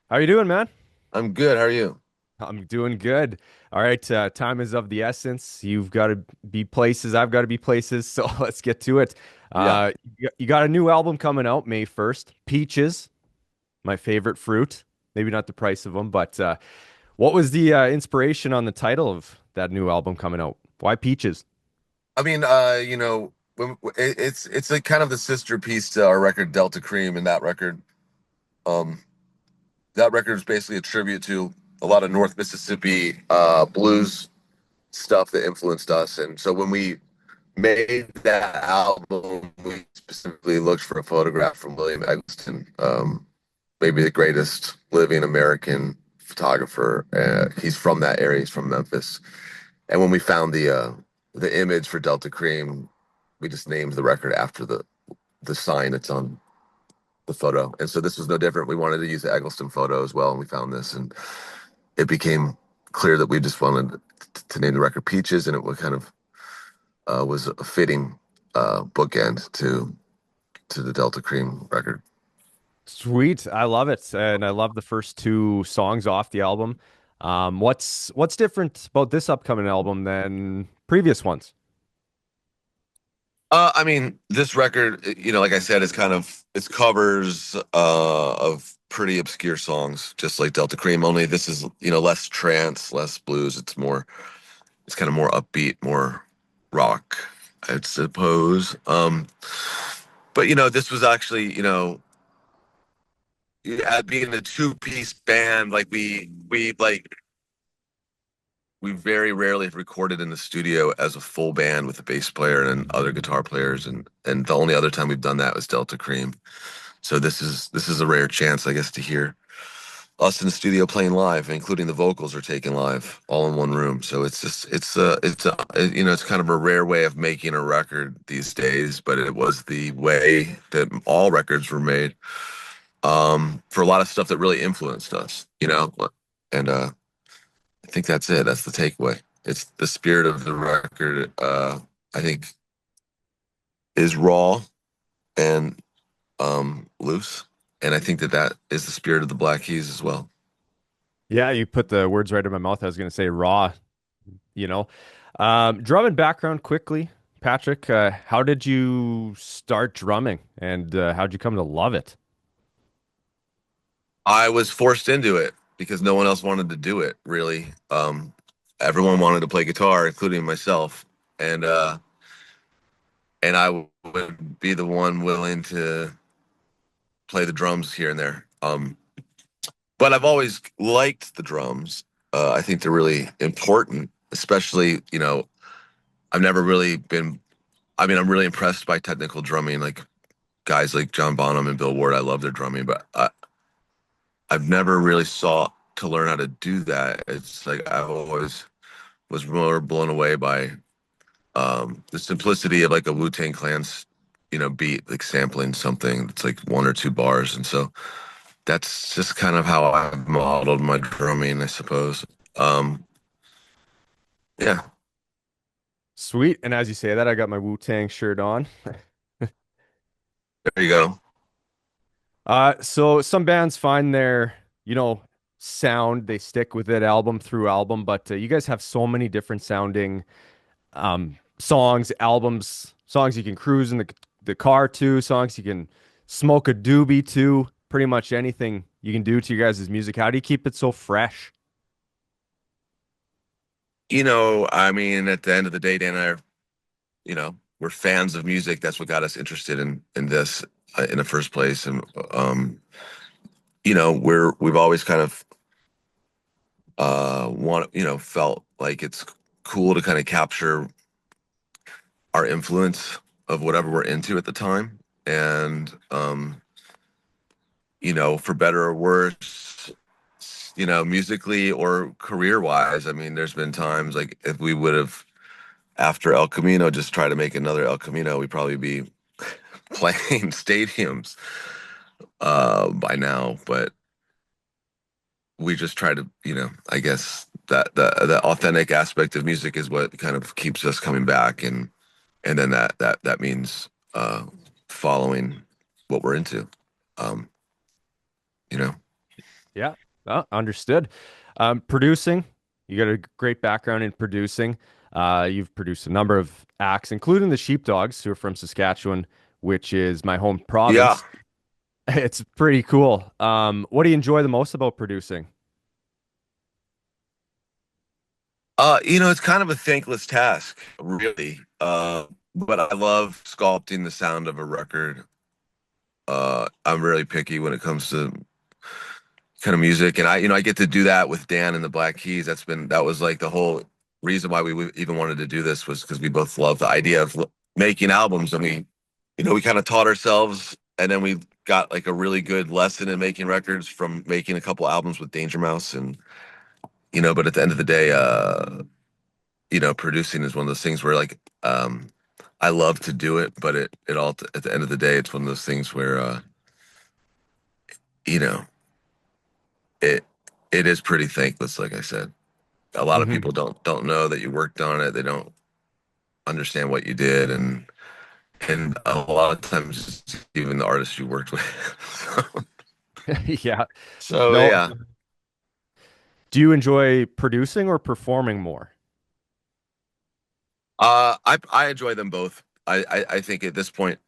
How you doing, man? I'm good. How are you? I'm doing good. All right, time is of the essence. You've got to be places. I've got to be places. So let's get to it. Yeah. You got a new album coming out May 1st. Peaches, my favorite fruit. Maybe not the price of them, but what was the inspiration on the title of that new album coming out? Why peaches? I mean, it's like kind of the sister piece to our record Delta Cream, and um, that record is basically a tribute to a lot of North Mississippi blues stuff that influenced us. And so when we made that album, we specifically looked for a photograph from William Eggleston, maybe the greatest living American photographer. He's from that area. He's from Memphis. And when we found the image for Delta Cream, we just named the record after the sign that's on the photo. And so this was no different. We wanted to use the Eggleston photo as well, and we found this, and it became clear that we just wanted to name the record Peaches, and it was kind of was a fitting bookend to the Delta Cream record. Sweet. I love it. And I love the first two songs off the album. What's different about this upcoming album than previous ones? I mean, this record, like I said, is kind of it's covers of pretty obscure songs, just like Delta Cream. Only this is, less trance, less blues. It's kind of more upbeat, more rock, I'd suppose. But this was actually, yeah, being a two-piece band, like we very rarely have recorded in the studio as a full band with a bass player and other guitar players, and the only other time we've done that was Delta Cream. So this is a rare chance, I guess, to hear us in the studio playing live, including the vocals are taken live, all in one room. So it's kind of a rare way of making a record these days, but it was the way that all records were made, for a lot of stuff that really influenced us. And I think that's it. That's the takeaway. It's the spirit of the record. I think is raw and loose, and I think that that is the spirit of the Black Keys as well. Yeah, you put the words right in my mouth. I was going to say raw, you know. Drum and background quickly. Patrick, how did you start drumming and how'd you come to love it? I was forced into it because no one else wanted to do it, really. Everyone wanted to play guitar, including myself, and I would be the one willing to play the drums here and there. But I've always liked the drums. I think they're really important, especially, I've never really been. I mean, I'm really impressed by technical drumming, like guys like John Bonham and Bill Ward. I love their drumming, but I've never really sought to learn how to do that. It's like I've always was more blown away by the simplicity of like a Wu-Tang Clan's, beat, like sampling something that's like one or two bars. And so that's just kind of how I've modeled my drumming, I suppose. Um, yeah, Sweet. And as you say that, I got my Wu-Tang shirt on. there you go. So some bands find their, sound, they stick with it album through album, but you guys have so many different sounding songs, albums, songs you can cruise in the car to, songs you can smoke a doobie to, pretty much anything you can do to your guys' music. How do you keep it so fresh? I mean, at the end of the day, Dan and I are, we're fans of music. That's what got us interested in this in the first place. And we've always kind of felt like it's cool to kind of capture our influence of whatever we're into at the time. And for better or worse, musically or career wise, I mean, there's been times like if we would have after El Camino just try to make another El Camino, we'd probably be playing stadiums by now. But we just try to, I guess that the authentic aspect of music is what kind of keeps us coming back, and then that means following what we're into. Um, you know. Yeah, understood. Producing, you got a great background in producing. You've produced a number of acts, including the Sheepdogs, who are from Saskatchewan, which is my home Yeah. province. It's pretty cool. What do you enjoy the most about producing? It's kind of a thankless task, really. But I love sculpting the sound of a record. I'm really picky when it comes to kind of music, and I get to do that with Dan and the Black Keys. That was like the whole reason why we even wanted to do this was because we both love the idea of making albums, and we kind of taught ourselves, and then we got like a really good lesson in making records from making a couple albums with Danger Mouse, and but at the end of the day, producing is one of those things where like I love to do it, but it all at the end of the day, it's one of those things where you know it it is pretty thankless, like I said. A lot of Hmm. people don't know that you worked on it. They don't understand what you did, and a lot of times even the artists you worked with. Yeah. So No. yeah, Do you enjoy producing or performing more? I enjoy them both. I think at this point,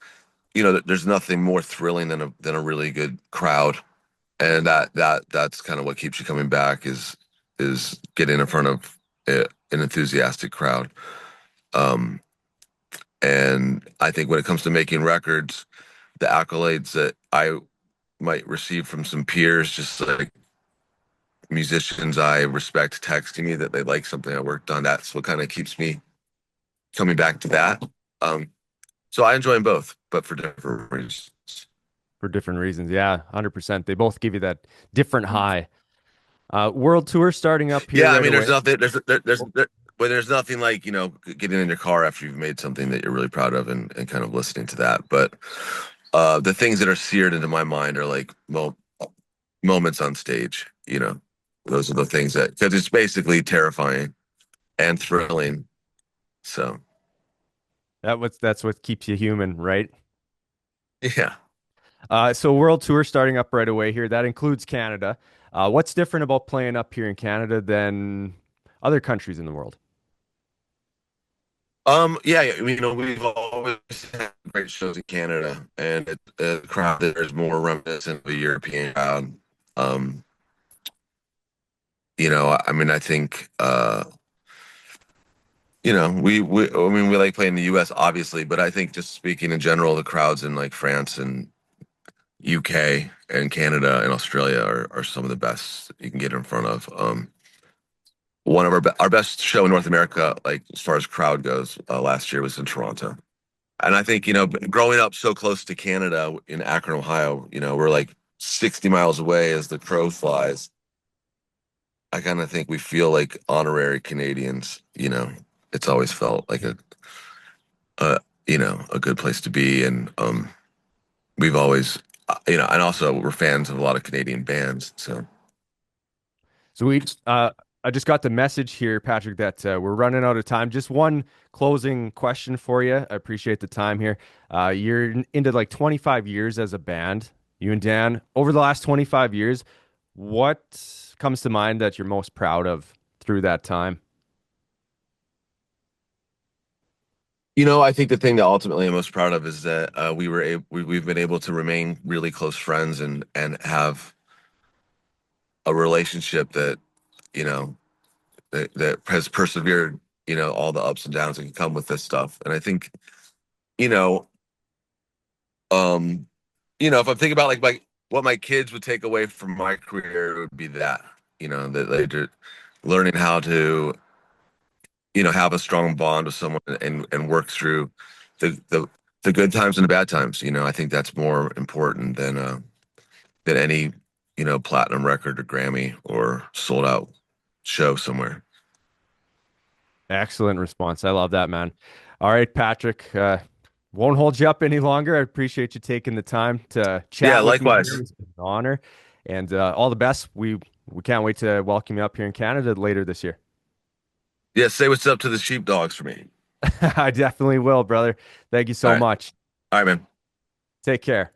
there's nothing more thrilling than a really good crowd, and that's kind of what keeps you coming back is getting in front of an enthusiastic crowd. Um, and I think when it comes to making records, the accolades that I might receive from some peers, just like musicians I respect texting me that they like something I worked on. That's what kind of keeps me coming back to that. Um, so I enjoy them both, but for different reasons. For different reasons. Yeah, 100%. They both give you that different high. World tour starting up here Yeah, I right mean, away. there's nothing like getting in your car after you've made something that you're really proud of and kind of listening to that. But the things that are seared into my mind are like moments on stage. Those are the things that because it's basically terrifying and thrilling. So That's what keeps you human, right? yeah. So world tour starting up right away here. That includes Canada. What's different about playing up here in Canada than other countries in the world? Yeah, yeah, we've always had great shows in Canada, and the crowd there is more reminiscent of a European crowd. Um, I mean, I think, we like playing in the U.S. obviously, but I think just speaking in general, the crowds in like France and UK and Canada and Australia are some of the best you can get in front of. One of our best show in North America, like as far as crowd goes, last year was in Toronto. And I think, growing up so close to Canada in Akron, Ohio, we're like 60 miles away as the crow flies. I kind of think we feel like honorary Canadians. It's always felt like a a good place to be. And we've always, and also we're fans of a lot of Canadian bands. So, So I just got the message here, Patrick, that we're running out of time. Just one closing question for you. I appreciate the time here. You're into like 25 years as a band, you and Dan. Over the last 25 years, what comes to mind that you're most proud of through that time? I think the thing that ultimately I'm most proud of is that we've been able to remain really close friends and have a relationship you know, that has persevered, all the ups and downs that can come with this stuff. And I think, you know, um, if I'm thinking about like what my kids would take away from my career, it would be that, that they're learning how to, have a strong bond with someone and work through the the the good times and the bad times. I think that's more important than any, platinum record or Grammy or sold out show somewhere. Excellent response. I love that, man. All right, Patrick. Won't hold you up any longer. I appreciate you taking the time to Yeah, chat with me here. likewise. It's been an honor, and all the best. We can't wait to welcome you up here in Canada later this year. Yeah, say what's up to the sheepdogs for me. I definitely will, brother. Thank you All so right. much. All right, man. Take care.